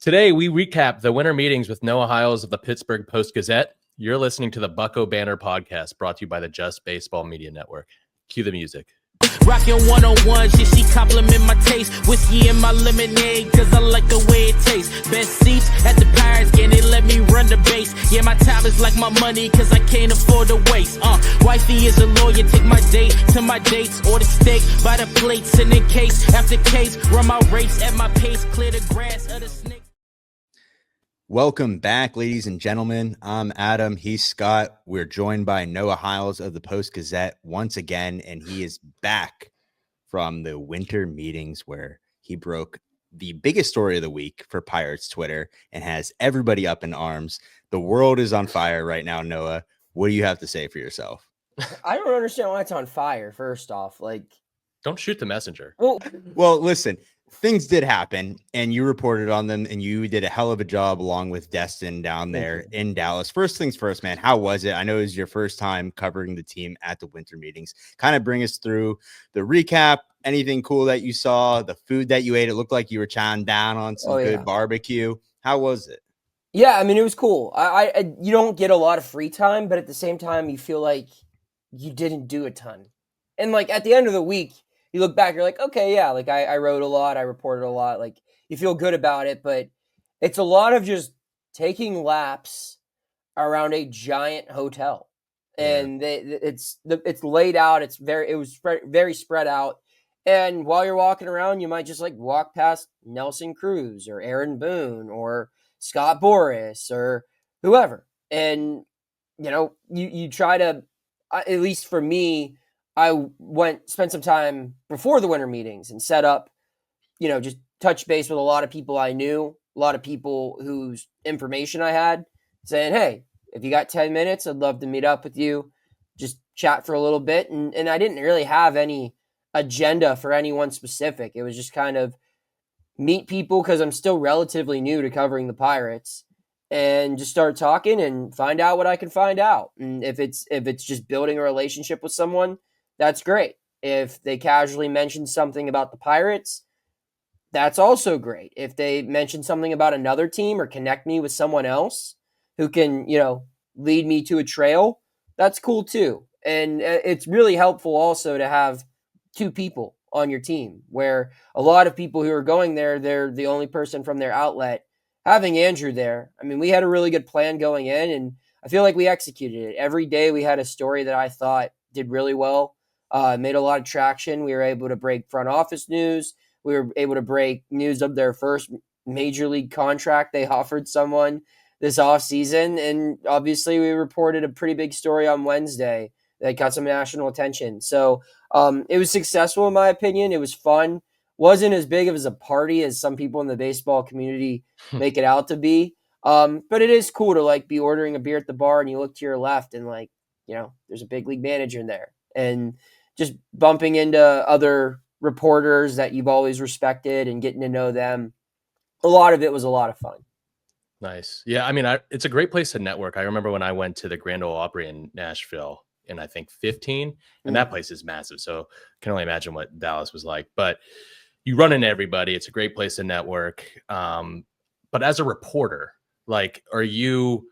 Today, we recap the winter meetings with Noah Hiles of the Pittsburgh Post-Gazette. You're listening to the Bucko Banner podcast brought to you by the Just Baseball Media Network. Cue the music. Rockin' one-on-ones, yeah, she compliment my taste. Whiskey in my lemonade, cause I like the way it tastes. Best seats at the Pirates, can they let me run the base? Yeah, my time is like my money, cause I can't afford to waste. Wifey is a lawyer, take my date to my dates. Order steak by the plates, and in case after case, run my race at my pace, clear the grass of the snake. Welcome back, ladies and gentlemen. I'm Adam. He's Scott. We're joined by Noah Hiles of the Post-Gazette once again, and he is back from the winter meetings where he broke the biggest story of the week for Pirates Twitter and has everybody up in arms. The world is on fire right now, Noah. What do you have to say for yourself? I don't understand why it's on fire, first off. Don't shoot the messenger. Well, listen. Things did happen, and you reported on them, and you did a hell of a job along with Destin down there in Dallas. First things first, man, how was it? I know it was your first time covering the team at the winter meetings. Kind of bring us through the recap, anything cool that you saw, the food that you ate. It looked like you were chowing down on some good barbecue. How was it? Yeah, I mean, it was cool. I you don't get a lot of free time, but at the same time, you feel like you didn't do a ton. And, at the end of the week, you look back, you're like, okay, yeah, I wrote a lot, I reported a lot, you feel good about it, but it's a lot of just taking laps around a giant hotel, and it's laid out. It was very spread out, and while you're walking around, you might just walk past Nelson Cruz or Aaron Boone or Scott Boras or whoever, and you try to, at least for me, I spent some time before the winter meetings and set up, just touch base with a lot of people I knew, a lot of people whose information I had, saying, hey, if you got 10 minutes, I'd love to meet up with you, just chat for a little bit. And I didn't really have any agenda for anyone specific. It was just kind of meet people because I'm still relatively new to covering the Pirates, and just start talking and find out what I can find out. And if it's just building a relationship with someone, that's great. If they casually mention something about the Pirates, that's also great. If they mention something about another team or connect me with someone else who can, lead me to a trail, that's cool too. And it's really helpful also to have two people on your team, where a lot of people who are going there, they're the only person from their outlet. Having Andrew there, I mean, we had a really good plan going in, and I feel like we executed it. Every day we had a story that I thought did really well. Made a lot of traction. We were able to break front office news. We were able to break news of their first major league contract they offered someone this offseason. And obviously we reported a pretty big story on Wednesday that got some national attention. So it was successful in my opinion. It was fun. Wasn't as big of a party as some people in the baseball community make it out to be. But it is cool to be ordering a beer at the bar and you look to your left and there's a big league manager in there, and just bumping into other reporters that you've always respected and getting to know them. A lot of it was a lot of fun. Nice. Yeah, I mean, it's a great place to network. I remember when I went to the Grand Ole Opry in Nashville in, I think, 15, and that place is massive. So I can only imagine what Dallas was like. But you run into everybody. It's a great place to network. But as a reporter, are you...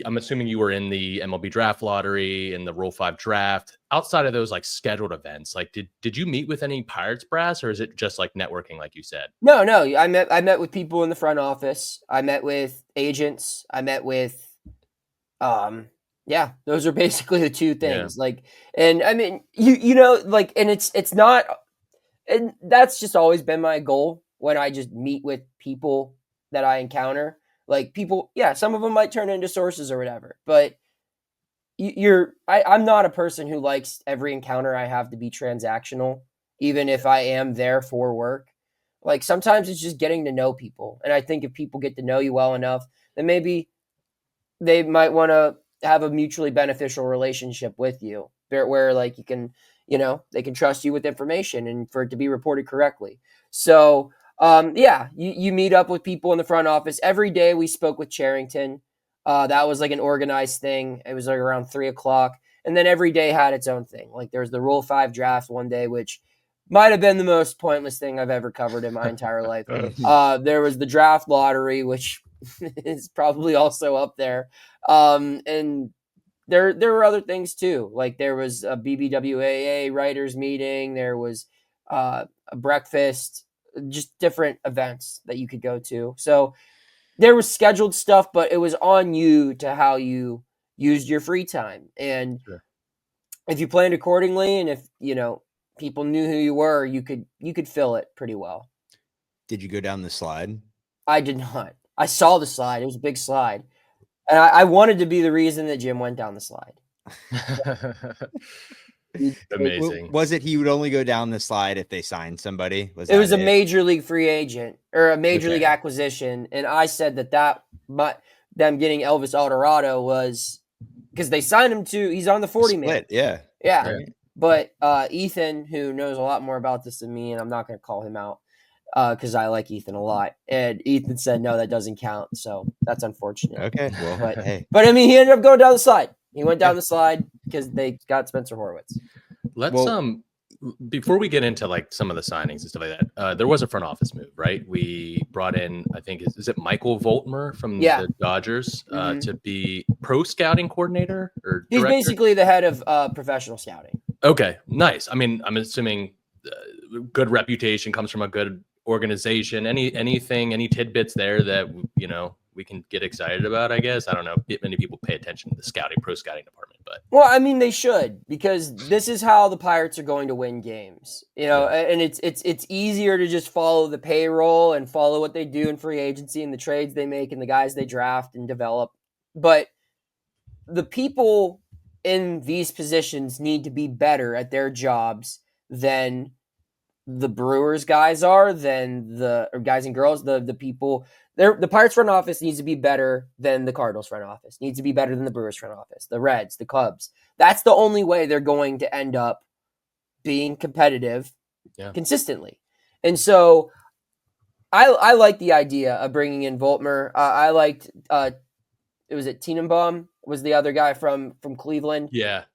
I'm assuming you were in the MLB draft lottery, in the Rule 5 draft. Outside of those scheduled events, did you meet with any Pirates brass, or is it just networking like you said? No. I met with people in the front office. I met with agents. I met with, those are basically the two things. Yeah. And I mean, and it's not, and that's just always been my goal when I just meet with people that I encounter. People, some of them might turn into sources or whatever, but I'm not a person who likes every encounter I have to be transactional, even if I am there for work. Sometimes it's just getting to know people. And I think if people get to know you well enough, then maybe they might want to have a mutually beneficial relationship with you where you can, they can trust you with information and for it to be reported correctly. So, you meet up with people in the front office. Every day we spoke with Charrington. That was an organized thing. It was around 3:00. And then every day had its own thing. There was the Rule 5 draft one day, which might have been the most pointless thing I've ever covered in my entire life. There was the draft lottery, which is probably also up there. And there were other things too. Like there was a BBWAA writers meeting. There was a breakfast, just different events that you could go to. So there was scheduled stuff, but it was on you to how you used your free time. And Sure. if you planned accordingly, and if people knew who you were, you could fill it pretty well. Did you go down the slide? I did not. I saw the slide. It was a big slide. And I wanted to be the reason that Jim went down the slide. Amazing. Was it he would only go down the slide if they signed somebody? It was a major league free agent or a major league Okay. acquisition. And I said them getting Elvis Alvarado was because they signed him he's on the 40-man. Split, yeah. Yeah. Right. But Ethan, who knows a lot more about this than me, and I'm not going to call him out because I like Ethan a lot. And Ethan said, no, that doesn't count. So that's unfortunate. Okay. Well, But, hey. but I mean, he ended up going down the slide. He went down the slide because they got Spencer Horwitz. Let's before we get into like some of the signings and stuff like that, there was a front office move, right? We brought in, I think, is it Michael Voltmer from the Dodgers to be pro scouting coordinator or he's director? basically the head of professional scouting. Okay, nice. I mean, I'm assuming good reputation comes from a good organization. Any tidbits there that we can get excited about? I guess I don't know. Many people pay attention to the pro scouting department, but well, I mean, they should because this is how the Pirates are going to win games. And it's easier to just follow the payroll and follow what they do in free agency and the trades they make and the guys they draft and develop. But the people in these positions need to be better at their jobs than the Brewers guys are, than the guys and girls, the people. The Pirates front office needs to be better than the Cardinals front office, needs to be better than the Brewers front office, the Reds, the Cubs. That's the only way they're going to end up being competitive consistently. And so I like the idea of bringing in Voltmer. I liked, it was Tenenbaum was the other guy from Cleveland. Yeah.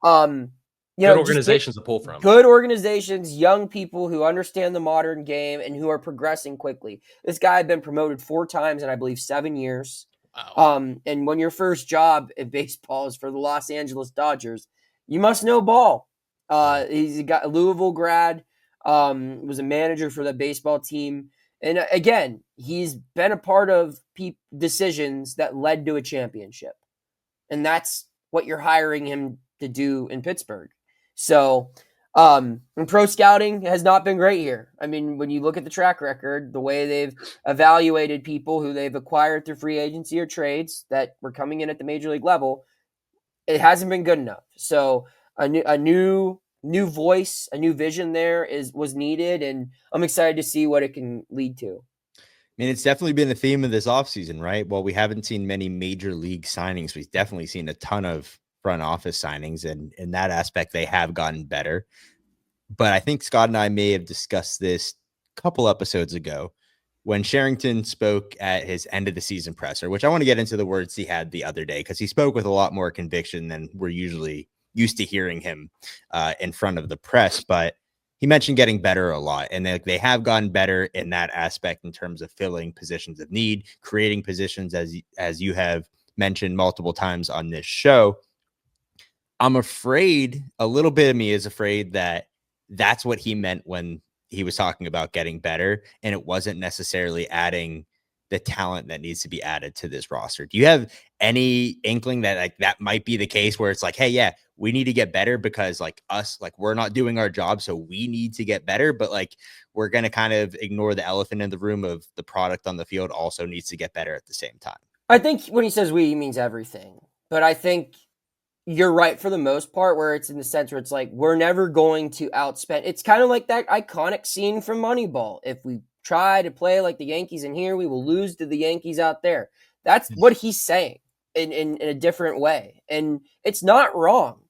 Good organizations to pull from. Good organizations, young people who understand the modern game and who are progressing quickly. This guy had been promoted 4 times in, I believe, 7 years. Wow. And when your first job in baseball is for the Los Angeles Dodgers, you must know ball. He's got a Louisville grad, was a manager for the baseball team. And again, he's been a part of decisions that led to a championship. And that's what you're hiring him to do in Pittsburgh. So, and pro scouting has not been great here. I mean, when you look at the track record, the way they've evaluated people who they've acquired through free agency or trades that were coming in at the major league level, it hasn't been good enough. So a new voice, a new vision there was needed, and I'm excited to see what it can lead to. I mean, it's definitely been a theme of this offseason, right? While we haven't seen many major league signings, we've definitely seen a ton of front office signings, and in that aspect, they have gotten better. But I think Scott and I may have discussed this a couple episodes ago when Sherrington spoke at his end of the season presser, which I want to get into the words he had the other day because he spoke with a lot more conviction than we're usually used to hearing him in front of the press. But he mentioned getting better a lot, and they have gotten better in that aspect in terms of filling positions of need, creating positions as you have mentioned multiple times on this show. I'm afraid, a little bit of me is afraid that that's what he meant when he was talking about getting better, and it wasn't necessarily adding the talent that needs to be added to this roster. Do you have any inkling that that might be the case where it's like, hey, yeah, we need to get better because we're not doing our job, so we need to get better, but we're going to kind of ignore the elephant in the room of the product on the field also needs to get better at the same time? I think when he says we, he means everything, but I think you're right for the most part, where it's in the sense where it's like, we're never going to outspend. It's kind of like that iconic scene from Moneyball. If we try to play like the Yankees in here, we will lose to the Yankees out there. That's what he's saying in a different way. And it's not wrong.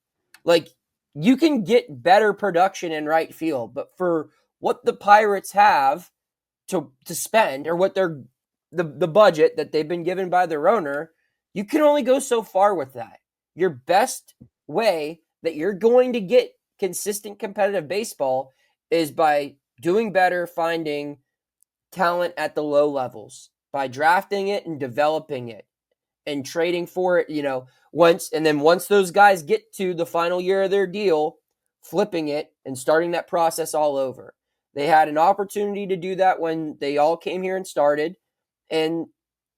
You can get better production in right field, but for what the Pirates have to spend, or what the budget that they've been given by their owner, you can only go so far with that. Your best way that you're going to get consistent competitive baseball is by doing better, finding talent at the low levels, by drafting it and developing it and trading for it, once those guys get to the final year of their deal, flipping it and starting that process all over. They had an opportunity to do that when they all came here and started, and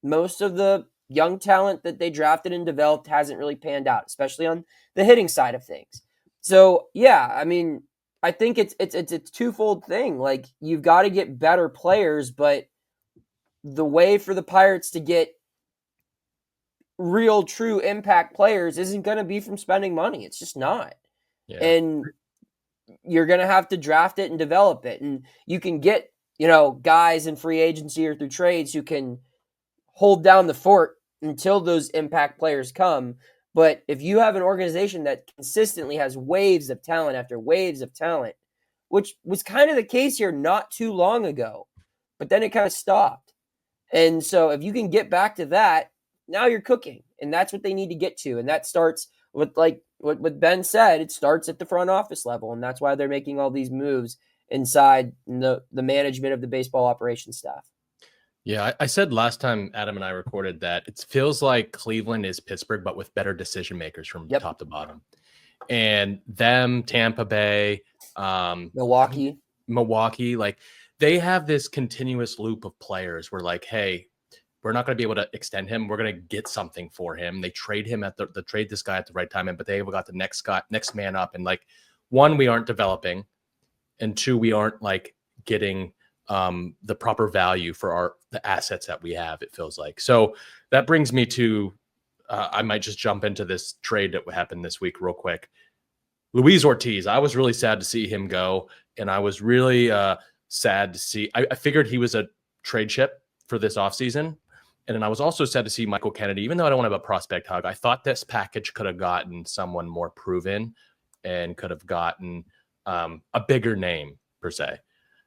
most of the young talent that they drafted and developed hasn't really panned out, especially on the hitting side of things. So, yeah, I mean, I think it's a twofold thing. Like, you've got to get better players, but the way for the Pirates to get real, true impact players isn't going to be from spending money. It's just not. Yeah. And you're going to have to draft it and develop it. And you can get, guys in free agency or through trades who can hold down the fort until those impact players come. But if you have an organization that consistently has waves of talent after waves of talent, which was kind of the case here not too long ago, but then it kind of stopped. And so if you can get back to that, now you're cooking. And that's what they need to get to. And that starts with, like what Ben said, it starts at the front office level. And that's why they're making all these moves inside the management of the baseball operations staff. Yeah, I said last time Adam and I recorded that it feels like Cleveland is Pittsburgh, but with better decision makers from top to bottom. And them, Tampa Bay, Milwaukee, like they have this continuous loop of players where like, hey, we're not going to be able to extend him. We're going to get something for him. They trade him at the trade this guy at the right time, but they got the next man up. And like, one, we aren't developing, and two, we aren't like getting the proper value for the assets that we have, it feels like. So that brings me to, I might just jump into this trade that happened this week real quick. Luis Ortiz, I was really sad to see him go. And I was really sad to see, I figured he was a trade chip for this offseason. And then I was also sad to see Michael Kennedy, even though I don't want to have a prospect hug, I thought this package could have gotten someone more proven and could have gotten a bigger name per se.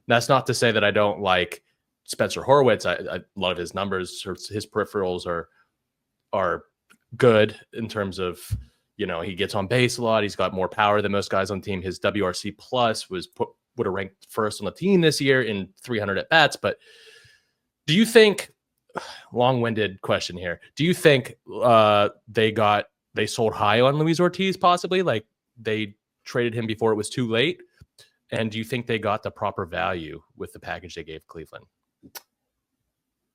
That's not to say that I don't like Spencer Horwitz. A lot of his numbers or his peripherals are good in terms of, he gets on base a lot. He's got more power than most guys on the team. His WRC plus would have ranked first on the team this year in 300 at bats. But do you think, long-winded question here, do you think they sold high on Luis Ortiz possibly? Like they traded him before it was too late? And do you think they got the proper value with the package they gave Cleveland?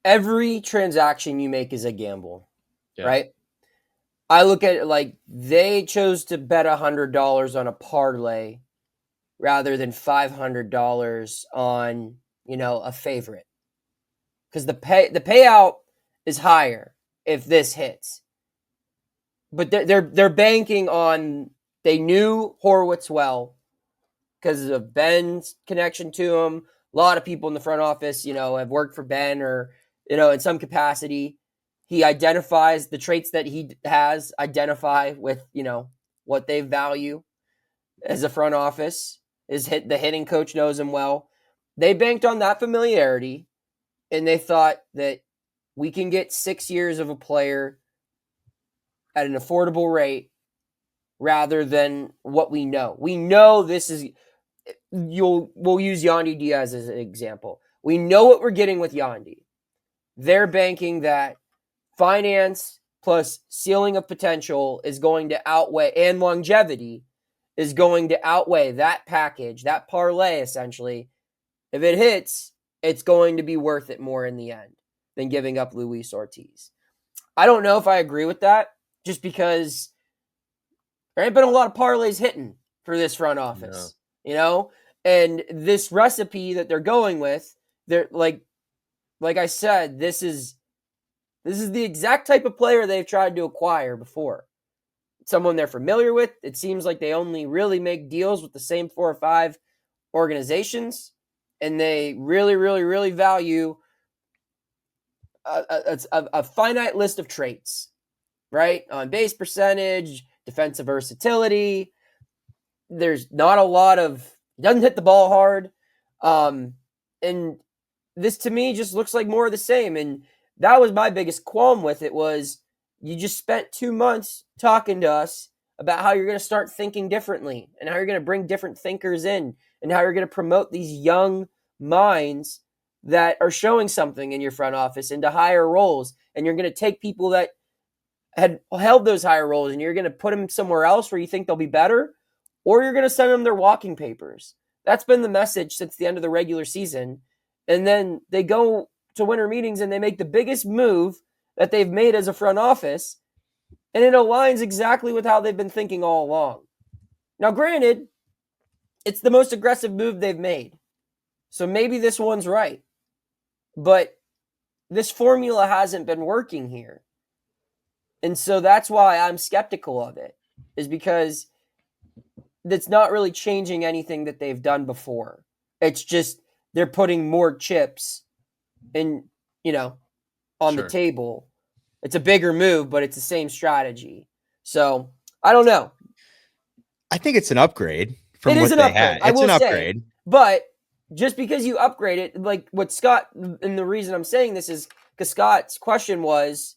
Every transaction you make is a gamble, right? I look at it like they chose to bet $100 on a parlay rather than $500 on, a favorite. Because the payout is higher if this hits. But they're banking on, they knew Horwitz well, because of Ben's connection to him. A lot of people in the front office, have worked for Ben or, in some capacity. He identifies the traits that he has, identify with, what they value as a front office. The hitting coach knows him well. They banked on that familiarity, and they thought that we can get 6 years of a player at an affordable rate rather than what we know. We know this is... We'll use Yandy Diaz as an example. We know what we're getting with Yandy. They're banking that finance plus ceiling of potential is going to outweigh, and longevity is going to outweigh that package, that parlay essentially. If it hits, it's going to be worth it more in the end than giving up Luis Ortiz. I don't know if I agree with that, just because there ain't been a lot of parlays hitting for this front office. No. And this recipe that they're going with, they're like I said, this is the exact type of player they've tried to acquire before. Someone they're familiar with. It seems like they only really make deals with the same 4 or 5 organizations, and they really, really, really value a finite list of traits, right? On base percentage, defensive versatility. There's not a lot of, doesn't hit the ball hard. And this to me just looks like more of the same. And that was my biggest qualm with it, was you just spent 2 months talking to us about how you're going to start thinking differently and how you're going to bring different thinkers in and how you're going to promote these young minds that are showing something in your front office into higher roles. And you're going to take people that had held those higher roles and you're going to put them somewhere else where you think they'll be better, or you're going to send them their walking papers. That's been the message since the end of the regular season. And then they go to winter meetings and they make the biggest move that they've made as a front office, and it aligns exactly with how they've been thinking all along. Now, granted, it's the most aggressive move they've made, so maybe this one's right. But this formula hasn't been working here. And so that's why I'm skeptical of it, is because it's not really changing anything that they've done before. It's just they're putting more chips in, on the table. It's a bigger move, but it's the same strategy. So I don't know. I think it's an upgrade from what they had. It's an upgrade. But just because you upgrade it, like what Scott, and the reason I'm saying this is because Scott's question was,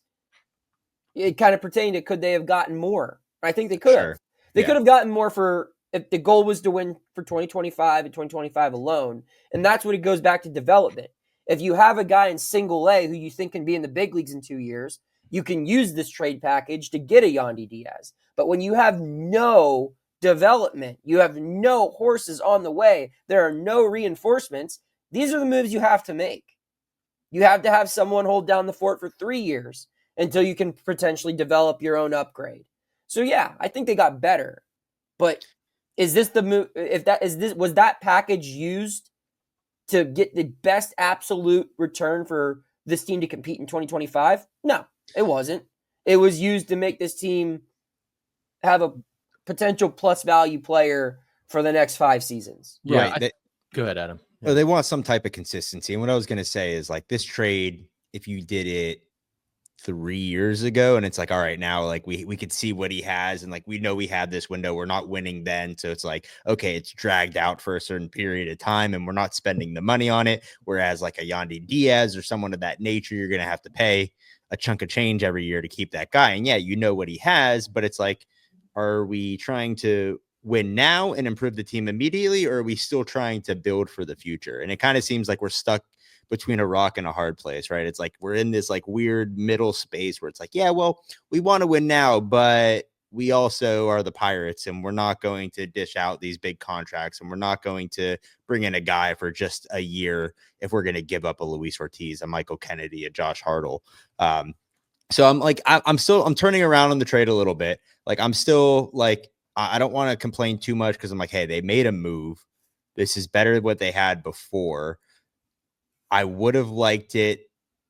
it kind of pertained to could they have gotten more? I think they could have. They could have gotten more if the goal was to win for 2025 and 2025 alone. And that's what it goes back to development. If you have a guy in single A who you think can be in the big leagues in 2 years, you can use this trade package to get a Yandy Diaz. But when you have no development, you have no horses on the way, there are no reinforcements, these are the moves you have to make. You have to have someone hold down the fort for 3 years until you can potentially develop your own upgrade. So yeah, I think they got better. But is this the move? Was that package used to get the best absolute return for this team to compete in 2025? No, it wasn't. It was used to make this team have a potential plus value player for the next 5 seasons. Yeah. Right. Go ahead, Adam. Yeah. They want some type of consistency. And what I was going to say is, like, this trade, if you did it 3 years ago and it's like, all right, now like we could see what he has and like we know we had this window, we're not winning then, so it's like, okay, it's dragged out for a certain period of time and we're not spending the money on it. Whereas like a Yandy Diaz or someone of that nature, you're gonna have to pay a chunk of change every year to keep that guy. And yeah, you know what he has, but it's like, are we trying to win now and improve the team immediately, or are we still trying to build for the future? And it kind of seems like we're stuck between a rock and a hard place, right? It's like we're in this like weird middle space where it's like, yeah, well, we want to win now, but we also are the Pirates and we're not going to dish out these big contracts and we're not going to bring in a guy for just a year if we're going to give up a Luis Ortiz, a Michael Kennedy, a Josh Hartle. So I'm like, I'm turning around on the trade a little bit. Like, I'm still like, I don't want to complain too much because I'm like, hey, they made a move. This is better than what they had before. I would have liked it.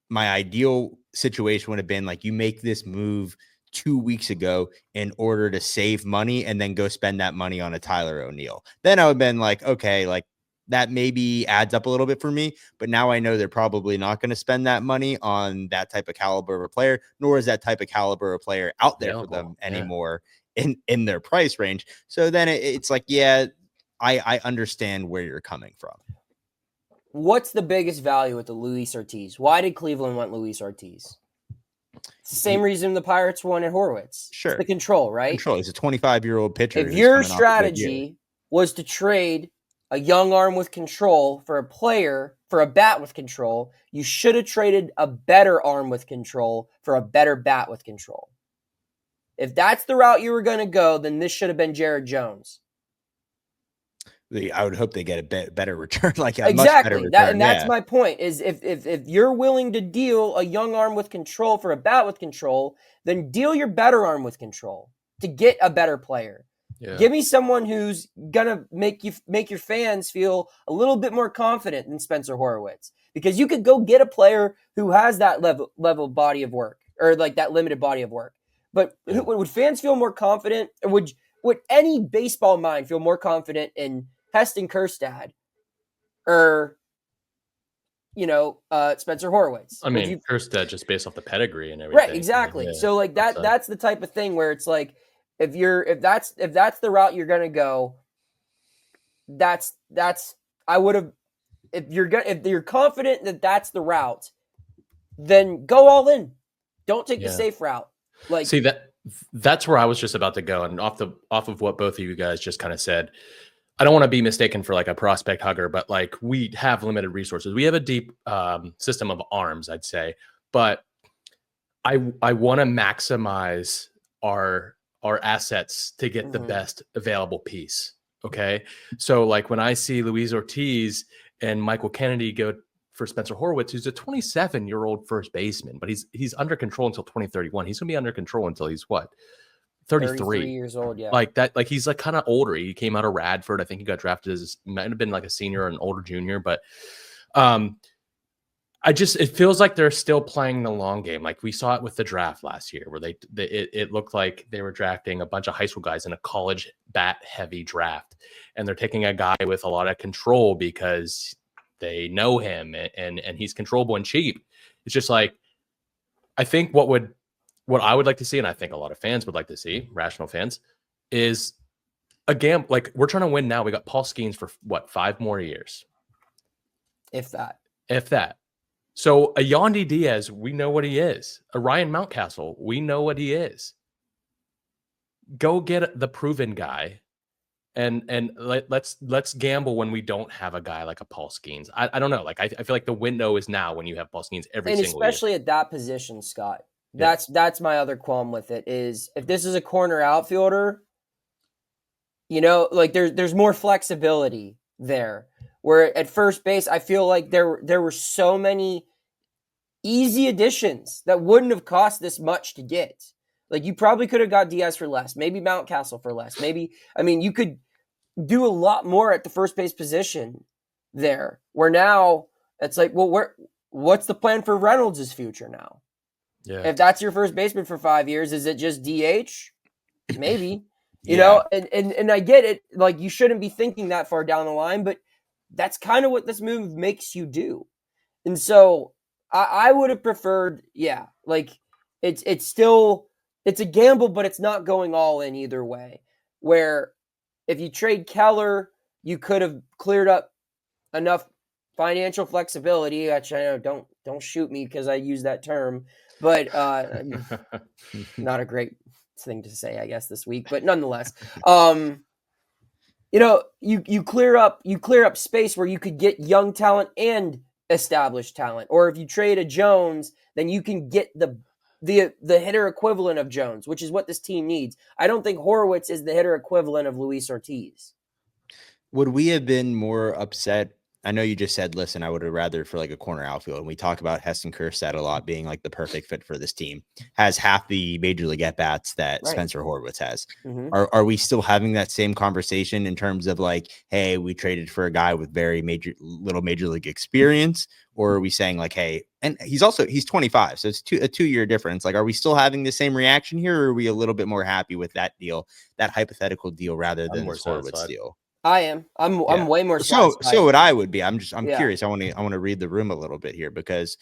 My ideal situation would have been like, you make this move 2 weeks ago in order to save money and then go spend that money on a Tyler O'Neill. Then I would have been like, okay, like that maybe adds up a little bit for me. But now I know they're probably not going to spend that money on that type of caliber of a player, nor is that type of caliber of player out there for them anymore in their price range. So then it's like, yeah, I understand where you're coming from. What's the biggest value with the Luis Ortiz? Why did Cleveland want Luis Ortiz? It's the same reason the Pirates wanted Horwitz. Sure. It's the control, right? Control. He's a 25-year-old pitcher. If your strategy was to trade a young arm with control for a player, for a bat with control, you should have traded a better arm with control for a better bat with control. If that's the route you were going to go, then this should have been Jared Jones. I would hope they get a better return, like a exactly. much better return. That's my point. Is if you're willing to deal a young arm with control for a bat with control, then deal your better arm with control to get a better player. Yeah. Give me someone who's gonna make your fans feel a little bit more confident than Spencer Horwitz, because you could go get a player who has that level body of work, or like that limited body of work. But would fans feel more confident, or would any baseball mind feel more confident in Heston Kjerstad or, Spencer Horwitz? I mean, Kjerstad just based off the pedigree and everything. Right, exactly. So like that's the type of thing where it's like, if that's the route you're gonna go, if you're confident that that's the route, then go all in. Don't take the safe route. Like, see, that's where I was just about to go, and off of what both of you guys just kind of said. I don't want to be mistaken for like a prospect hugger, but like we have limited resources. We have a deep system of arms, I'd say, but I want to maximize our assets to get the best available piece. Okay, so like when I see Luis Ortiz and Michael Kennedy go for Spencer Horwitz, who's a 27-year-old first baseman, but he's under control until 2031. He's gonna be under control until he's what, 33 years old. Yeah, like that. Like he's like kind of older. He came out of Radford. I think he got drafted as might have been like a senior or an older junior, but it feels like they're still playing the long game. Like we saw it with the draft last year where it looked like they were drafting a bunch of high school guys in a college bat heavy draft. And they're taking a guy with a lot of control because they know him and he's controllable and cheap. It's just like, I think what I would like to see, and I think a lot of fans would like to see, rational fans, is a gamble. Like we're trying to win now. We got Paul Skeens for what, 5 more years? If that. So a Yandy Diaz, we know what he is. A Ryan Mountcastle, we know what he is. Go get the proven guy, and let's gamble when we don't have a guy like a Paul Skeens. I don't know. Like I feel like the window is now when you have Paul Skeens every single year. Especially at that position, Scott. That's my other qualm with it is if this is a corner outfielder, like there's more flexibility there. Where at first base, I feel like there were so many easy additions that wouldn't have cost this much to get. Like you probably could have got Diaz for less, maybe Mountcastle for less. You could do a lot more at the first base position there. Where now it's like, well, what's the plan for Reynolds' future now? Yeah. If that's your first baseman for 5 years, is it just DH? Maybe. You know, and I get it. Like you shouldn't be thinking that far down the line, but that's kind of what this move makes you do. And so I would have preferred, like it's a gamble, but it's not going all in either way. Where if you trade Keller, you could have cleared up enough financial flexibility. Actually, I know, don't shoot me because I use that term, but not a great thing to say, I guess, this week, but nonetheless, you clear up space where you could get young talent and established talent. Or if you trade a Jones, then you can get the hitter equivalent of Jones, which is what this team needs. I don't think Horwitz is the hitter equivalent of Luis Ortiz. Would we have been more upset? I know you just said, listen, I would have rather for like a corner outfield. And we talk about Heston Kjerstad a lot being like the perfect fit for this team. Has half the major league at-bats that Spencer Horwitz has. Mm-hmm. Are we still having that same conversation in terms of like, hey, we traded for a guy with very little major league experience? Or are we saying like, hey, and he's 25, so it's a 2-year difference. Like, are we still having the same reaction here? Or are we a little bit more happy with that deal, that hypothetical deal rather than the Horwitz deal? I am. I'm way more satisfied. So what I would be. I'm curious. I want to read the room a little bit here because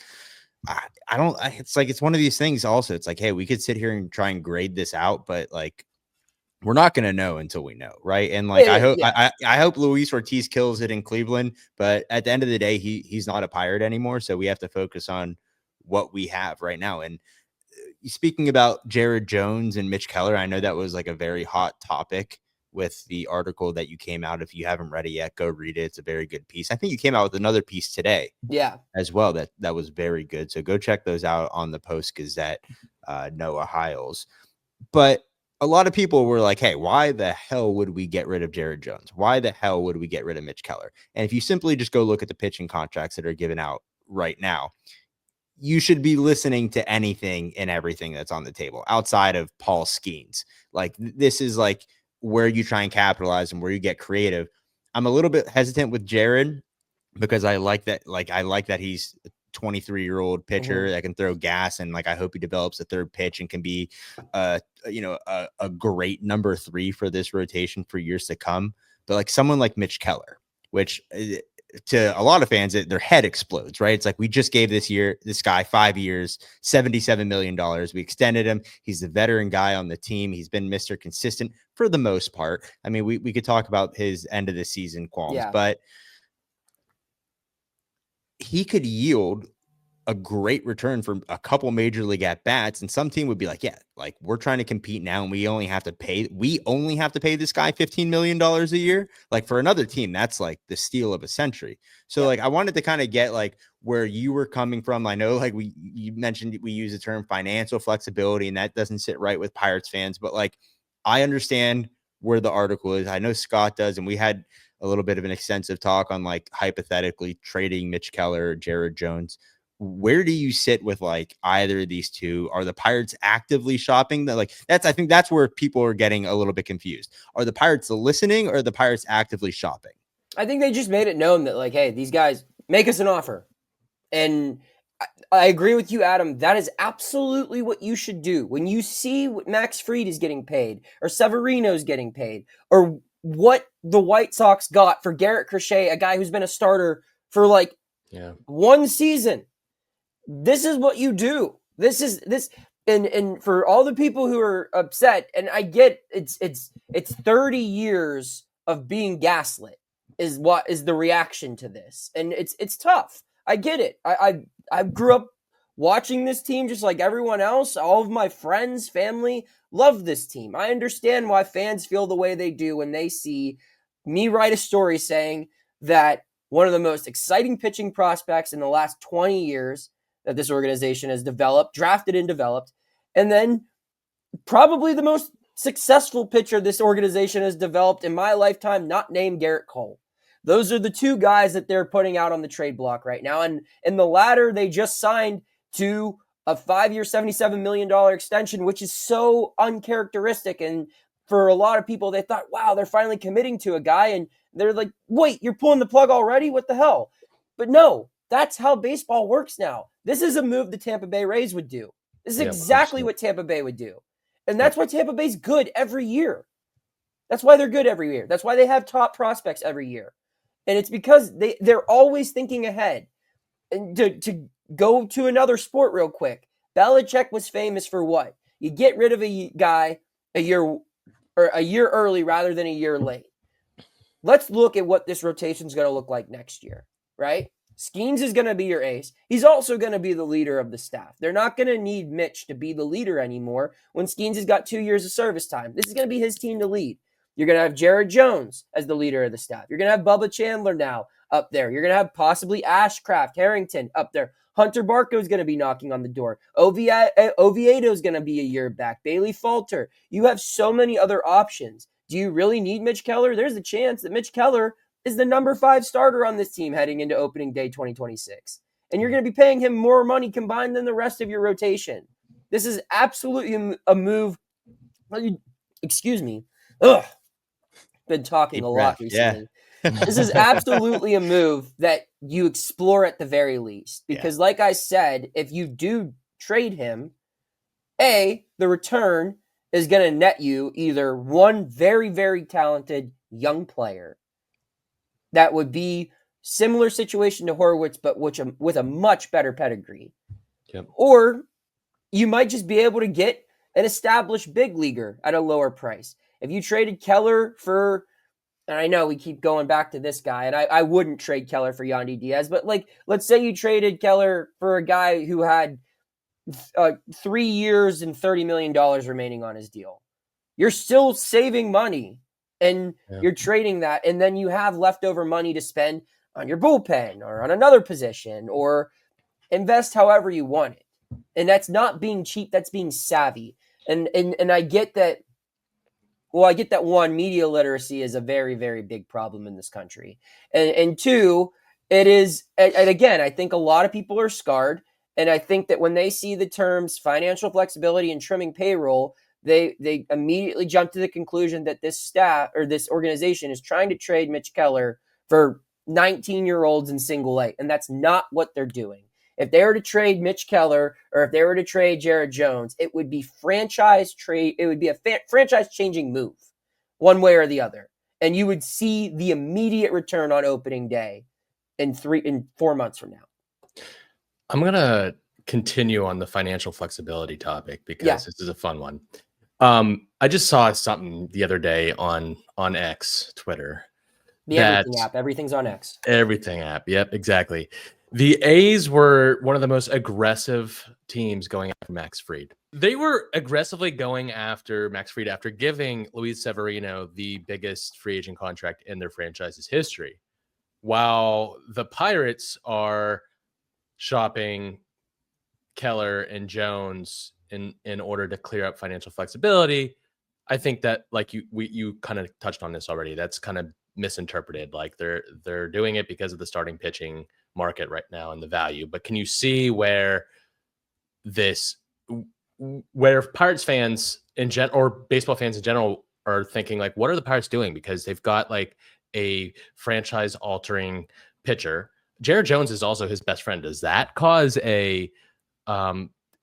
it's like it's one of these things. Also, it's like, hey, we could sit here and try and grade this out, but like we're not going to know until we know, right? And like I hope Luis Ortiz kills it in Cleveland, but at the end of the day, he's not a Pirate anymore, so we have to focus on what we have right now. And speaking about Jared Jones and Mitch Keller, I know that was like a very hot topic with the article that you came out. If you haven't read it yet, go read it. It's a very good piece. I think you came out with another piece today. As well. That was very good. So go check those out on the Post Gazette, Noah Hiles. But a lot of people were like, hey, why the hell would we get rid of Jared Jones? Why the hell would we get rid of Mitch Keller? And if you simply just go look at the pitching contracts that are given out right now, you should be listening to anything and everything that's on the table outside of Paul Skeens. Like this is like where you try and capitalize and where you get creative. I'm a little bit hesitant with Jared because I like that he's a 23-year-old pitcher that can throw gas, and like I hope he develops a third pitch and can be a great number 3 for this rotation for years to come. But like someone like Mitch Keller, which to a lot of fans, their head explodes, right? It's like, we just gave this guy 5 years, $77 million. We extended him. He's the veteran guy on the team. He's been Mr. Consistent for the most part. I mean, we could talk about his end of the season qualms, but he could yield a great return for a couple major league at bats. And some team would be like, yeah, like we're trying to compete now and we only have to pay this guy $15 million a year. Like for another team, that's like the steal of a century. So like, I wanted to kind of get like where you were coming from. I know like you mentioned, we use the term financial flexibility and that doesn't sit right with Pirates fans, but like, I understand where the article is. I know Scott does. And we had a little bit of an extensive talk on like hypothetically trading Mitch Keller or Jared Jones. Where do you sit with like either of these two? Are the Pirates actively shopping? Like I think that's where people are getting a little bit confused. Are the Pirates listening or are the Pirates actively shopping? I think they just made it known that like, hey, these guys make us an offer. And I agree with you, Adam. That is absolutely what you should do. When you see what Max Fried is getting paid or Severino's getting paid or what the White Sox got for Garrett Crochet, a guy who's been a starter for like one season. This is what you do. And for all the people who are upset, and I get it's 30 years of being gaslit is what is the reaction to this. And it's tough. I get it. I grew up watching this team just like everyone else. All of my friends, family love this team. I understand why fans feel the way they do when they see me write a story saying that one of the most exciting pitching prospects in the last 20 years that this organization has drafted and developed, and then probably the most successful pitcher this organization has developed in my lifetime, not named Garrett Cole. Those are the two guys that they're putting out on the trade block right now. And in the latter, they just signed to a 5-year, $77 million extension, which is so uncharacteristic. And for a lot of people, they thought, wow, they're finally committing to a guy. And they're like, wait, you're pulling the plug already? What the hell? But no, that's how baseball works now. This is a move the Tampa Bay Rays would do. This is exactly what Tampa Bay would do. And that's why Tampa Bay's good every year. That's why they're good every year. That's why they have top prospects every year. And it's because they're always thinking ahead. And to go to another sport real quick, Belichick was famous for what? You get rid of a guy a year early rather than a year late. Let's look at what this rotation is going to look like next year, right? Skeens is going to be your ace. He's also going to be the leader of the staff. They're not going to need Mitch to be the leader anymore when Skeens has got 2 years of service time. This is going to be his team to lead. You're going to have Jared Jones as the leader of the staff. You're going to have Bubba Chandler now up there. You're going to have possibly Ashcraft, Harrington up there. Hunter Barco is going to be knocking on the door. Oviedo is going to be a year back. Bailey Falter. You have so many other options. Do you really need Mitch Keller? There's a chance that Mitch Keller is the number 5 starter on this team heading into opening day 2026. And you're going to be paying him more money combined than the rest of your rotation. This is absolutely a move. Excuse me. Ugh. Been talking a lot recently. This is absolutely a move that you explore at the very least. Because like I said, if you do trade him, the return is going to net you either one very, very talented young player that would be similar situation to Horwitz, but with a much better pedigree. Yep. Or you might just be able to get an established big leaguer at a lower price. If you traded Keller for, and I know we keep going back to this guy, and I wouldn't trade Keller for Yandy Diaz, but like, let's say you traded Keller for a guy who had 3 years and $30 million remaining on his deal. You're still saving money. And you're trading that, and then you have leftover money to spend on your bullpen or on another position or invest however you want it. And that's not being cheap. That's being savvy. And I get that. Well, I get that one, media literacy is a very, very big problem in this country. And two, it is, and again, I think a lot of people are scarred. And I think that when they see the terms financial flexibility and trimming payroll, they immediately jump to the conclusion that this staff or this organization is trying to trade Mitch Keller for 19-year-olds in single A. And that's not what they're doing. If they were to trade Mitch Keller or if they were to trade Jared Jones, it would be franchise trade. It would be a franchise changing move one way or the other. And you would see the immediate return on opening day in 4 months from now. I'm going to continue on the financial flexibility topic because this is a fun one. I just saw something the other day on X, Twitter. The Everything app. Everything's on X. Everything app. Yep, exactly. The A's were one of the most aggressive teams going after Max Fried. They were aggressively going after Max Fried after giving Luis Severino the biggest free agent contract in their franchise's history. While the Pirates are shopping Keller and Jones in order to clear up financial flexibility, I think that, like you kind of touched on this already, that's kind of misinterpreted. Like they're doing it because of the starting pitching market right now and the value. But can you see where Pirates fans or baseball fans in general are thinking, like, what are the Pirates doing? Because they've got like a franchise altering pitcher. Jared Jones is also his best friend. Does that cause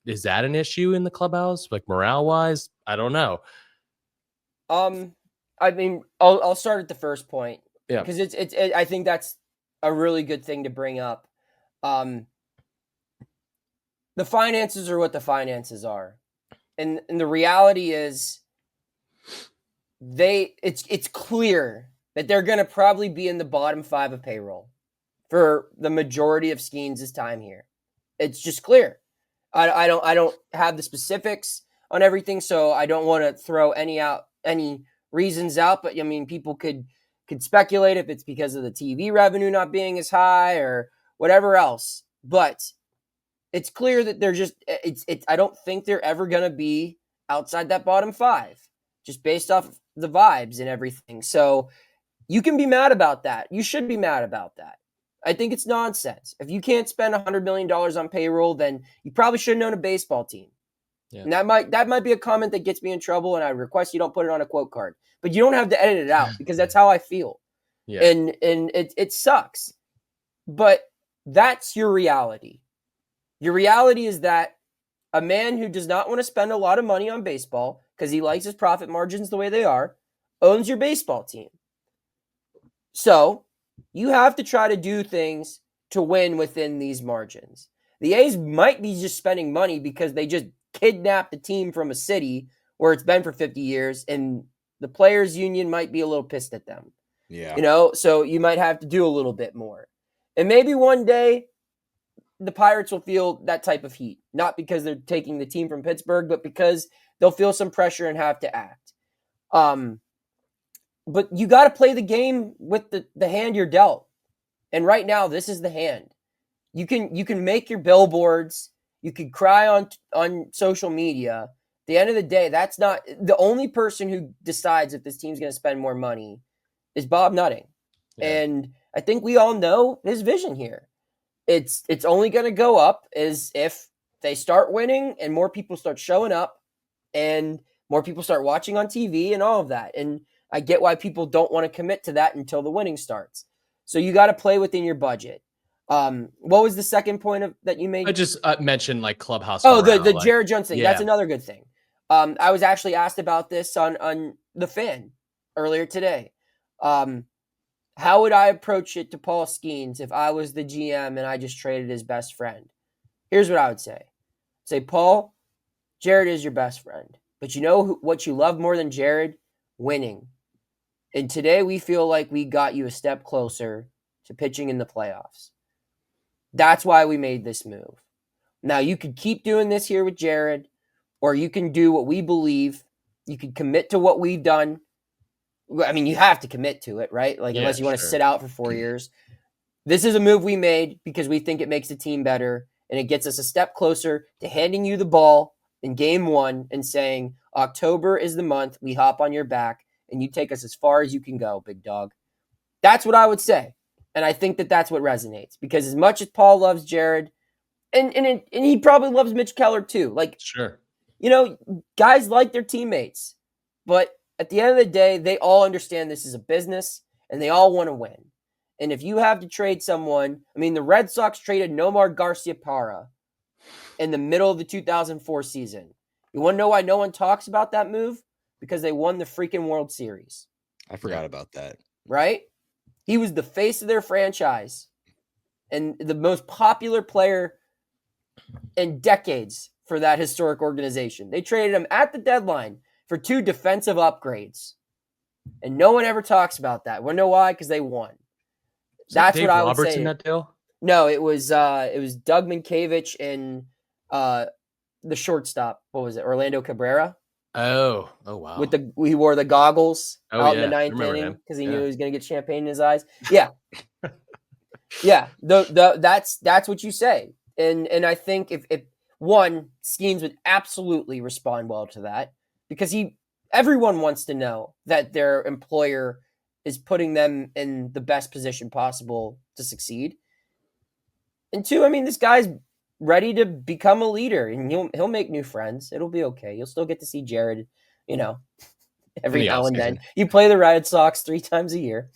is that an issue in the clubhouse, like morale wise? I don't know. I mean, I'll start at the first point. Yeah, because I think that's a really good thing to bring up. The finances are what the finances are, and the reality is, it's clear that they're going to probably be in the bottom 5 of payroll for the majority of Skeens' time here. It's just clear. I don't have the specifics on everything, so I don't want to throw any reasons out. But I mean, people could speculate if it's because of the TV revenue not being as high or whatever else. But it's clear that they're just I don't think they're ever going to be outside that bottom 5, just based off the vibes and everything. So you can be mad about that. You should be mad about that. I think it's nonsense. If you can't spend $100 million on payroll, then you probably shouldn't own a baseball team. Yeah. And that might be a comment that gets me in trouble, and I request you don't put it on a quote card. But you don't have to edit it out, because that's how I feel. Yeah. And it sucks. But that's your reality. Your reality is that a man who does not want to spend a lot of money on baseball because he likes his profit margins the way they are owns your baseball team. So you have to try to do things to win within these margins. The A's might be just spending money because they just kidnapped the team from a city where it's been for 50 years, and the players union might be a little pissed at them. Yeah. So you might have to do a little bit more. And maybe one day the Pirates will feel that type of heat, not because they're taking the team from Pittsburgh, but because they'll feel some pressure and have to act. But you got to play the game with the hand you're dealt. And right now, this is the hand. You can make your billboards. You can cry on social media. At the end of the day, that's not the only person who decides if this team's going to spend more money is Bob Nutting. Yeah. And I think we all know his vision here. It's only going to go up as if they start winning and more people start showing up and more people start watching on TV and all of that. And I get why people don't want to commit to that until the winning starts. So you got to play within your budget. What was the second point that you made? I just mentioned like clubhouse. Oh, the Jared Jones thing. Yeah. That's another good thing. I was actually asked about this on The Fan earlier today. How would I approach it to Paul Skeens if I was the GM and I just traded his best friend? Here's what I would say. Say, Paul, Jared is your best friend. But you know what you love more than Jared? Winning. And today we feel like we got you a step closer to pitching in the playoffs. That's why we made this move. Now, you could keep doing this here with Jared, or you can do what we believe. You could commit to what we've done. I mean, you have to commit to it, right? Like, unless you want to sit out for 4 years. This is a move we made because we think it makes the team better, and it gets us a step closer to handing you the ball in game 1 and saying, October is the month we hop on your back, and you take us as far as you can go, big dog. That's what I would say. And I think that that's what resonates, because as much as Paul loves Jared, and he probably loves Mitch Keller too. Like, sure, guys like their teammates, but at the end of the day, they all understand this is a business and they all want to win. And if you have to trade someone, I mean, the Red Sox traded Nomar Garciaparra in the middle of the 2004 season. You want to know why no one talks about that move? Because they won the freaking World Series. I forgot about that. Right? He was the face of their franchise and the most popular player in decades for that historic organization. They traded him at the deadline for 2 defensive upgrades. And no one ever talks about that. Want to know why? Because they won. That's Dave what I would Roberts say. In that deal? No, it was Doug Minkiewicz and the shortstop. What was it? Orlando Cabrera. Oh wow. He wore the goggles Oh out in the yeah, I ninth remember inning him. because he knew Yeah. he was going to get champagne in his eyes. Yeah, yeah. That's what you say, and I think if one, Skeens would absolutely respond well to that because everyone wants to know that their employer is putting them in the best position possible to succeed. And two, I mean, this guy's ready to become a leader, and he'll make new friends. It'll be okay. You'll still get to see Jared, you know, In every the now off and then. season. You play the Red Sox 3 times a year.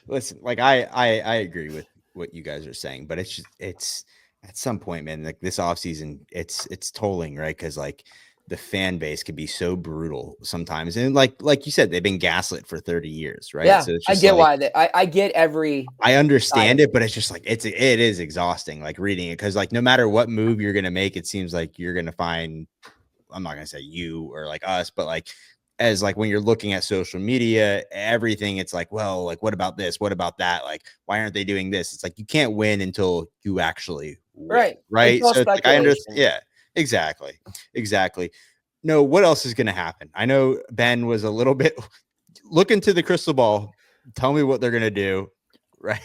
Listen, like I agree with what you guys are saying, but it's at some point, man, like this offseason, it's tolling, right? Because like the fan base can be so brutal sometimes, and like you said, they've been gaslit for 30 years, right? Yeah, So it's I just get like why I get every I side understand of it, it. but it's just like it is exhausting, like reading it, because like no matter what move you're gonna make, it seems like you're gonna find, I'm not gonna say you or like us, but like as like when you're looking at social media, everything, it's like, well, like what about this? What about that? Like, why aren't they doing this? It's like you can't win until you actually win, Right. right? It's all So it's like I understand. speculation. Yeah, exactly, exactly. No, what else is gonna happen? I know Ben was a little bit look into the crystal ball. Tell me what they're gonna do. Right.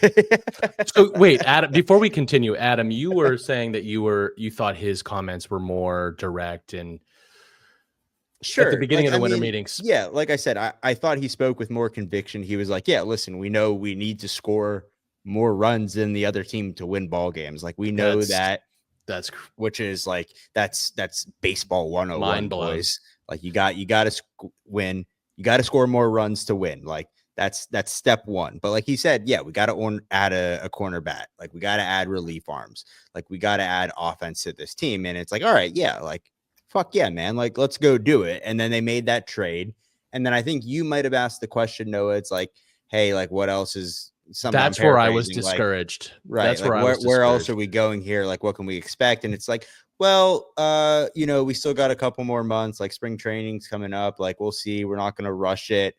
So wait, Adam, before we continue, Adam, you were saying that you thought his comments were more direct and at the Sure. beginning Like, of I the winter mean, meetings. yeah, like I said, I thought he spoke with more conviction. He was like, yeah, listen, we know we need to score more runs than the other team to win ball games. Like, we know That's that, that's which is like, that's baseball 101, mind blown. boys. Like, you got to win. You got to score more runs to win. Like, that's step one. But like he said, yeah, we got to add a corner bat. Like, we got to add relief arms. Like, we got to add offense to this team. And it's like, all right, yeah, like, fuck yeah, man. Like, let's go do it. And then they made that trade. And then I think you might have asked the question, Noah. It's like, hey, like, what else is something I'm That's where I was paraphrasing? Like, discouraged. right. That's Like, where I was where else discouraged. are we going here? Like, what can we expect? And it's like, well, we still got a couple more months. Like, spring training's coming up. Like, we'll see. We're not going to rush it.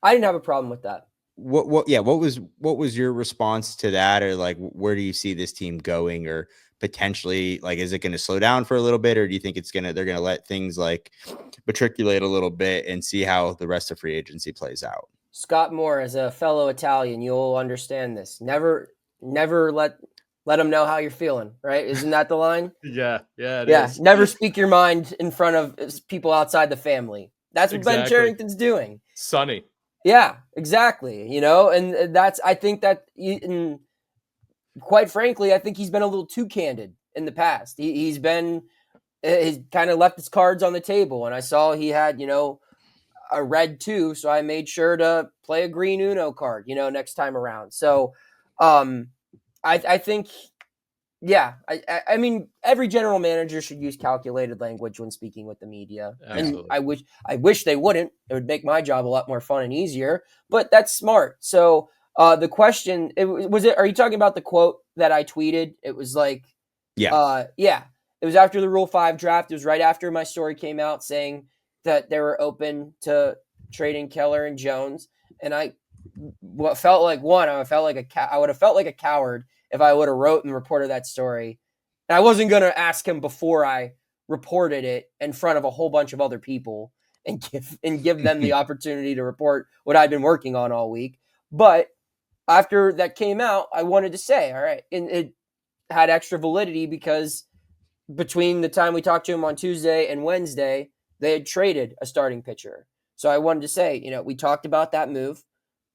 I didn't have a problem with that. What was your response to that? Or like, where do you see this team going? Or potentially, like, is it going to slow down for a little bit, or do you think they're going to let things like matriculate a little bit and see how the rest of free agency plays out? Scott Moore, as a fellow Italian, you'll understand this. Never let them know how you're feeling, right? Isn't that the line? Yeah, it Yeah. is. Never speak your mind in front of people outside the family. That's what Ben Exactly. Cherington's doing. Sunny. Yeah, exactly. And I think that, and quite frankly, I think he's been a little too candid in the past. He's kind of left his cards on the table, and I saw he had, a red too, so I made sure to play a green Uno card, next time around. So, I think, yeah, I mean, every general manager should use calculated language when speaking with the media. Absolutely. And I wish they wouldn't. It would make my job a lot more fun and easier, but that's smart. So, the question, are you talking about the quote that I tweeted? It was like, Yeah. yeah, it was after the Rule 5 draft. It was right after my story came out saying that they were open to trading Keller and Jones. And I would have felt like a coward if I would have wrote and reported that story. And I wasn't going to ask him before I reported it in front of a whole bunch of other people and give them the opportunity to report what I'd been working on all week. But after that came out, I wanted to say, all right, and it had extra validity because between the time we talked to him on Tuesday and Wednesday, they had traded a starting pitcher. So I wanted to say, we talked about that move.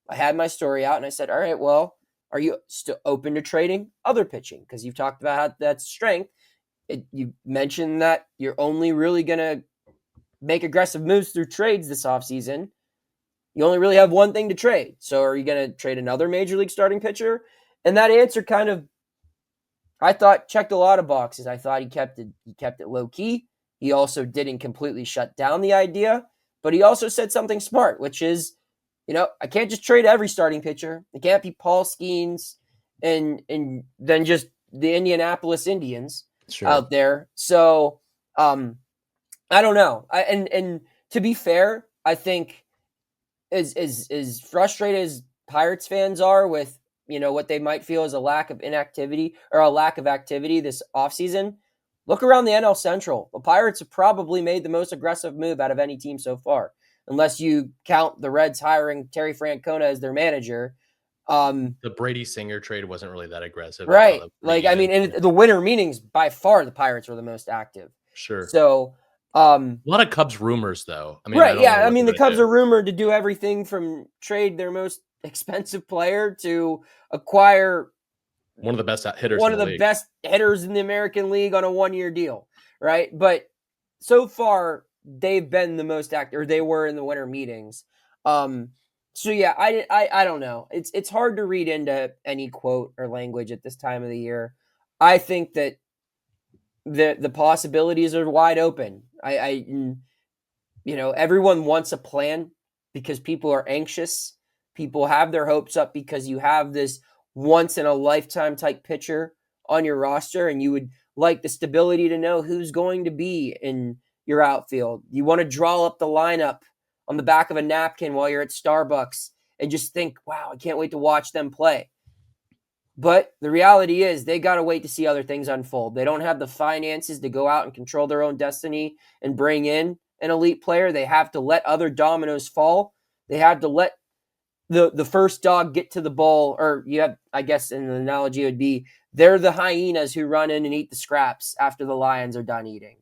I had my story out and I said, all right, well, are you still open to trading other pitching? Because you've talked about how that's strength. You mentioned that you're only really going to make aggressive moves through trades this offseason. You only really have one thing to trade. So are you going to trade another major league starting pitcher? And that answer kind of, I thought, checked a lot of boxes. I thought he kept it low key. He also didn't completely shut down the idea, but he also said something smart, which is, I can't just trade every starting pitcher. It can't be Paul Skeens and then just the Indianapolis Indians out there. So I don't know. And to be fair, I think as frustrated as Pirates fans are with what they might feel is a lack of inactivity or a lack of activity this offseason, look around the NL Central. The Pirates have probably made the most aggressive move out of any team so far, unless you count the Reds hiring Terry Francona as their manager. The Brady Singer trade wasn't really that aggressive. Right. Like, I mean, in the winter meetings, by far, the Pirates were the most active. sure. So, a lot of Cubs rumors, though. I mean, right. I don't Yeah. know I mean, the what Cubs to are rumored to do everything from trade their most expensive player to acquire one of the best hitters one in of the the league. best hitters in the American League on a 1-year deal. Right. But so far, they've been the most active, or they were in the winter meetings. So yeah, I don't know. It's hard to read into any quote or language at this time of the year. I think that the possibilities are wide open. Everyone wants a plan because people are anxious. People have their hopes up because you have this once in a lifetime type pitcher on your roster, and you would like the stability to know who's going to be in your outfield. You want to draw up the lineup on the back of a napkin while you're at Starbucks and just think, wow, I can't wait to watch them play. But the reality is they got to wait to see other things unfold. They don't have the finances to go out and control their own destiny and bring in an elite player. They have to let other dominoes fall. They have to let the first dog get to the bowl, or I guess an analogy would be they're the hyenas who run in and eat the scraps after the lions are done eating.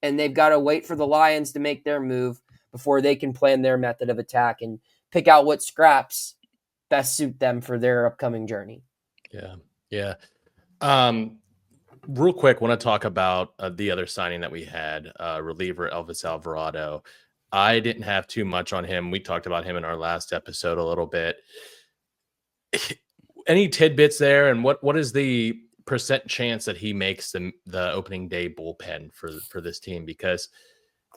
And they've got to wait for the lions to make their move before they can plan their method of attack and pick out what scraps best suit them for their upcoming journey. Yeah. Real quick, want to talk about the other signing that we had, reliever Elvis Alvarado. I didn't have too much on him. We talked about him in our last episode a little bit. Any tidbits there, and what is the percent chance that he makes the opening day bullpen for this team? Because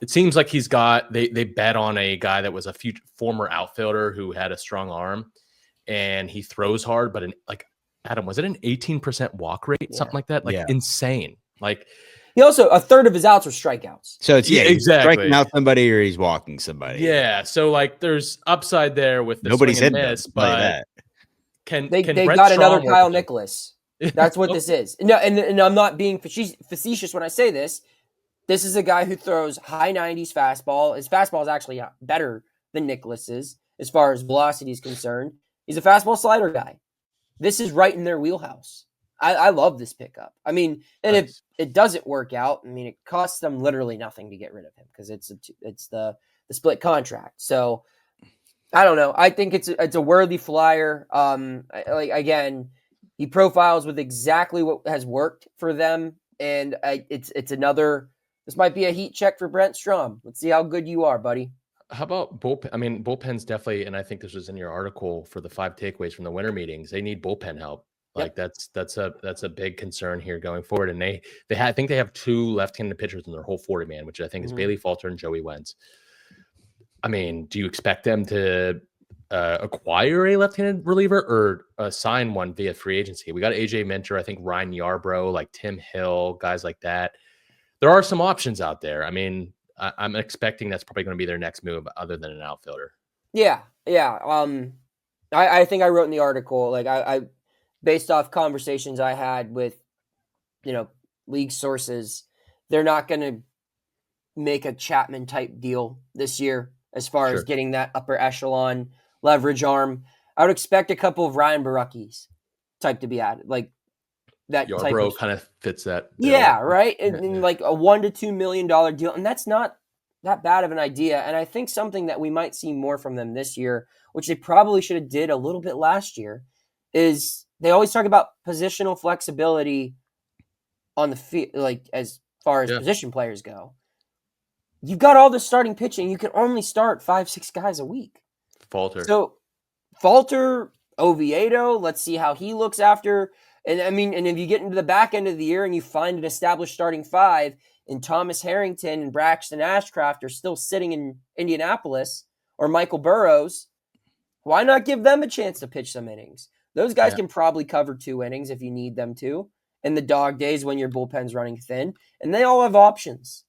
it seems like they bet on a guy that was a former outfielder who had a strong arm, and he throws hard, but Adam, was it an 18% walk rate? Something like that? Insane. He also, a third of his outs were strikeouts. So it's exactly. He's striking out somebody or he's walking somebody. Yeah. So there's upside there with the nobody's swing and hit miss, them, but they Brett got Strom another Kyle Nicholas. That's what this is. No, and I'm not being facetious when I say this. This is a guy who throws high 90s fastball. His fastball is actually better than Nicholas's as far as velocity is concerned. He's a fastball slider guy. This is right in their wheelhouse. I love this pickup. I mean, and if it doesn't work out, I mean, it costs them literally nothing to get rid of him because it's the split contract. So I don't know. I think it's a worthy flyer. Again, he profiles with exactly what has worked for them, and it's another. This might be a heat check for Brent Strom. Let's see how good you are, buddy. How about bullpen? I mean, bullpen's definitely, and I think this was in your article for the 5 takeaways from the winter meetings. They need bullpen help. Like that's a big concern here going forward. And I think they have 2 left-handed pitchers in their whole 40-man, which I think is Bailey Falter and Joey Wentz. I mean, do you expect them to acquire a left-handed reliever or sign one via free agency? We got AJ Minter, I think Ryan Yarbrough, like Tim Hill, guys like that. There are some options out there. I mean, I'm expecting that's probably going to be their next move other than an outfielder. Yeah. I think I wrote in the article, I based off conversations I had with, league sources, they're not going to make a Chapman type deal this year as far as getting that upper echelon leverage arm. I would expect a couple of Ryan Baruckis type to be added. Like that Yarbrough kind of fits that bill. Yeah, right. And like a $1 to $2 million deal. And that's not that bad of an idea. And I think something that we might see more from them this year, which they probably should have did a little bit last year, is they always talk about positional flexibility on the field, like as far as position players go. You've got all the starting pitching. You can only start 5-6 guys a week. Falter. So Falter, Oviedo, let's see how he looks after. And I mean, and if you get into the back end of the year and you find an established starting 5 and Thomas Harrington and Braxton Ashcraft are still sitting in Indianapolis, or Michael Burrows, why not give them a chance to pitch some innings? Those guys can probably cover 2 innings if you need them to in the dog days when your bullpen's running thin, and they all have options.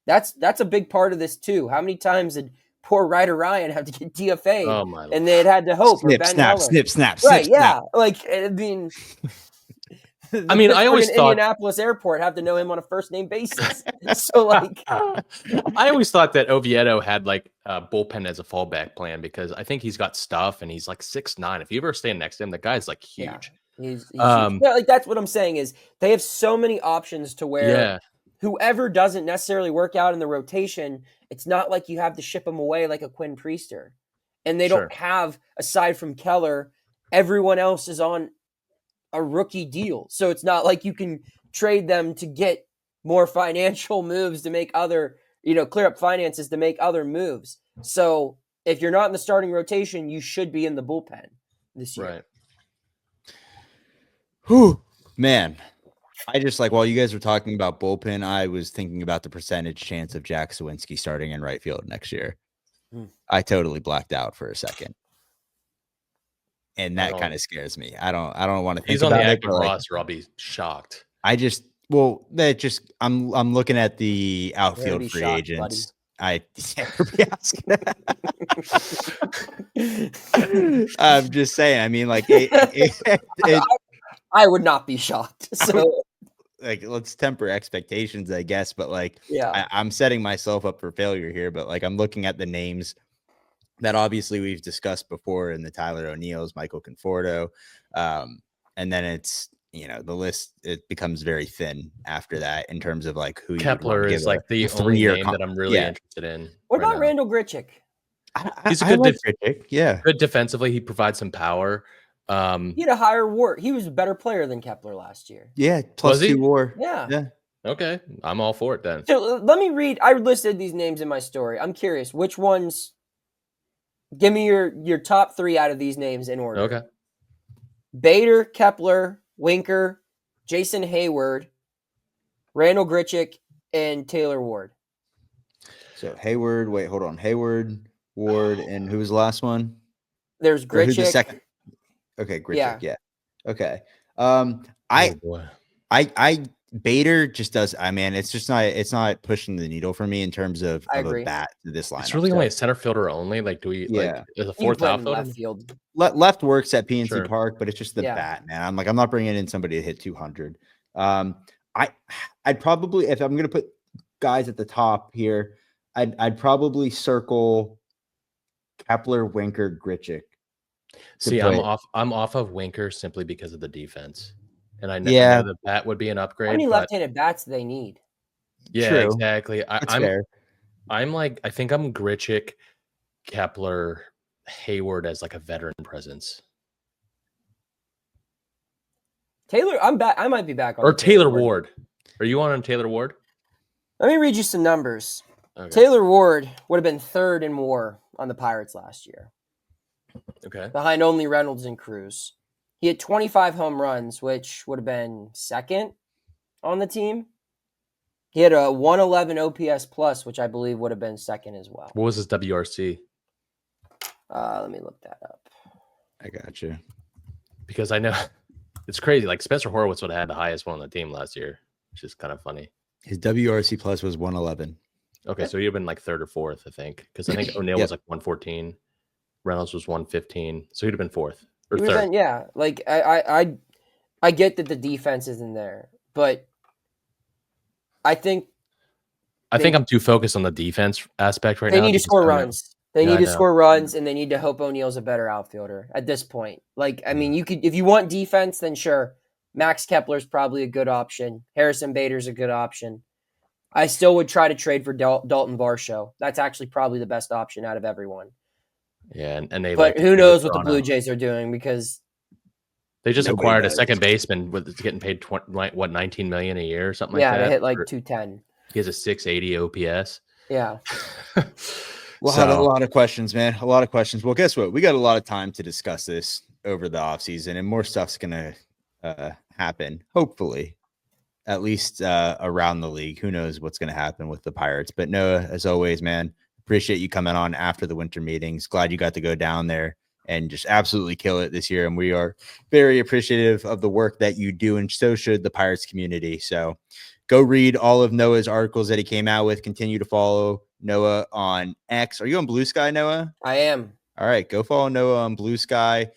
That's a big part of this too. How many times did poor Ryder Ryan have to get DFA'd, Oh my and they had to hope for Snip, Ben snap, Heller. snip, snap, Right? snip, snap. Yeah. Like, I mean, I mean, I always thought Indianapolis Airport have to know him on a first name basis. So like, I always thought that Oviedo had like a bullpen as a fallback plan because I think he's got stuff and he's like 6'9". If you ever stand next to him, the guy's like huge. yeah, he's huge. Yeah, like that's what I'm saying is they have so many options to where whoever doesn't necessarily work out in the rotation, it's not like you have to ship them away like a Quinn Priester. And they don't have, aside from Keller, everyone else is on a rookie deal. So it's not like you can trade them to get more financial moves to make other, clear up finances to make other moves. So if you're not in the starting rotation, you should be in the bullpen this year. Right. Whew, man. I just while you guys were talking about bullpen, I was thinking about the percentage chance of Jack Sawinski starting in right field next year. I totally blacked out for a second. And that kind of scares me. I don't want to think he's on about the it, active roster. I'll be shocked. I'm looking at the outfield free agents. Buddy. I'm just saying. I mean, I would not be shocked. So let's temper expectations, I guess. But yeah, I'm setting myself up for failure here. But I'm looking at the names that obviously we've discussed before in the Tyler O'Neills, Michael Conforto. And then it's, the list, it becomes very thin after that in terms of who Kepler is the only name that I'm really interested in. What about Randall Grichuk? He's a good Grichuk. Yeah. Good defensively. He provides some power. He had a higher WAR. He was a better player than Kepler last year. Yeah. +2 WAR. Yeah. Okay. I'm all for it then. So let me read. I listed these names in my story. I'm curious which ones. Give me your top 3 out of these names in order. Okay. Bader, Kepler, Winker, Jason Hayward, Randall Grichuk, and Taylor Ward. So Hayward, wait, hold on. Hayward, Ward, and who was the last one? There's Grichuk. Who's the second? Okay, Grichuk. Yeah. Okay. I Bader just does. I mean, it's not pushing the needle for me in terms of a bat to this lineup. It's really only a center fielder only. Do we? Yeah. Is a fourth outfielder? Left field. Left works at PNC Park, but it's just the bat, man. I'm not bringing in somebody to hit 200. I'd probably, if I'm going to put guys at the top here, I'd probably circle Kepler, Winker, Grichuk. See, I'm off of Winker simply because of the defense. And I know the bat would be an upgrade. How many left-handed bats do they need? Yeah, True. exactly. Fair. I think I'm Grichuk, Kepler, Hayward as a veteran presence. Taylor, I'm back. I might be back on. Or Taylor Ward. Are you on Taylor Ward? Let me read you some numbers. Okay. Taylor Ward would have been 3rd in WAR on the Pirates last year. Okay. Behind only Reynolds and Cruz. He had 25 home runs, which would have been 2nd on the team. He had a 111 OPS plus, which I believe would have been 2nd as well. What was his WRC? Let me look that up. I got you. Because I know it's crazy. Spencer Horwitz would have had the highest one on the team last year, which is kind of funny. His WRC plus was 111. Okay, so he'd have been 3rd or 4th, I think. Because I think O'Neill was 114. Reynolds was 115. So he'd have been 4th. Or 3rd. Yeah, I get that the defense isn't there, but I think I'm too focused on the defense aspect right now. They need to score runs. They need to score runs, and they need to hope O'Neill's a better outfielder at this point. I mean, you could, if you want defense, then sure, Max Kepler's probably a good option. Harrison Bader's a good option. I still would try to trade for Dalton Varsho. That's actually probably the best option out of everyone. Yeah, and they. But who knows what the Blue Jays are doing because they just acquired a second baseman with getting paid $19 million a year or something like that. Yeah, they hit 210. He has a 680 OPS. Yeah. We'll have a lot of questions, man. A lot of questions. Well, guess what? We got a lot of time to discuss this over the offseason, and more stuff's gonna happen. Hopefully, at least around the league. Who knows what's gonna happen with the Pirates? But Noah, as always, man. Appreciate you coming on after the winter meetings. Glad you got to go down there and just absolutely kill it this year. And we are very appreciative of the work that you do, and so should the Pirates community. So Go read all of Noah's articles that he came out with. Continue to follow Noah on X. Are you on Blue Sky, Noah? I am. All right, go follow Noah on Blue Sky.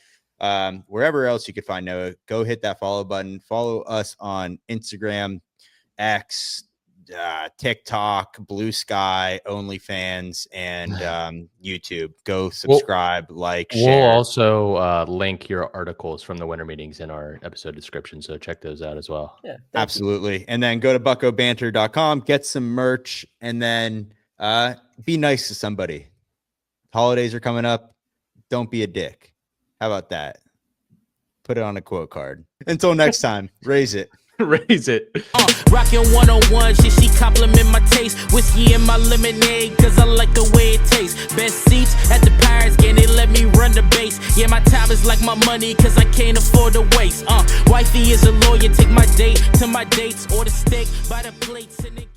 Wherever else you could find Noah, go hit that follow button. Follow us on Instagram, X, TikTok, Blue Sky, OnlyFans, and YouTube. Go subscribe, share. We'll also link your articles from the winter meetings in our episode description, so check those out as well. Yeah, absolutely. And then go to buckobanter.com, get some merch, and then be nice to somebody. Holidays are coming up. Don't be a dick. How about that? Put it on a quote card. Until next time, raise it. Raise it. Rockin' 101s, yeah, she compliment my taste. Whiskey in my lemonade, cause I like the way it tastes. Best seats at the Pirates game, they let me run the base. Yeah, my time is like my money, cause I can't afford to waste. Wifey is a lawyer, take my date to my dates, or the steak by the plates. And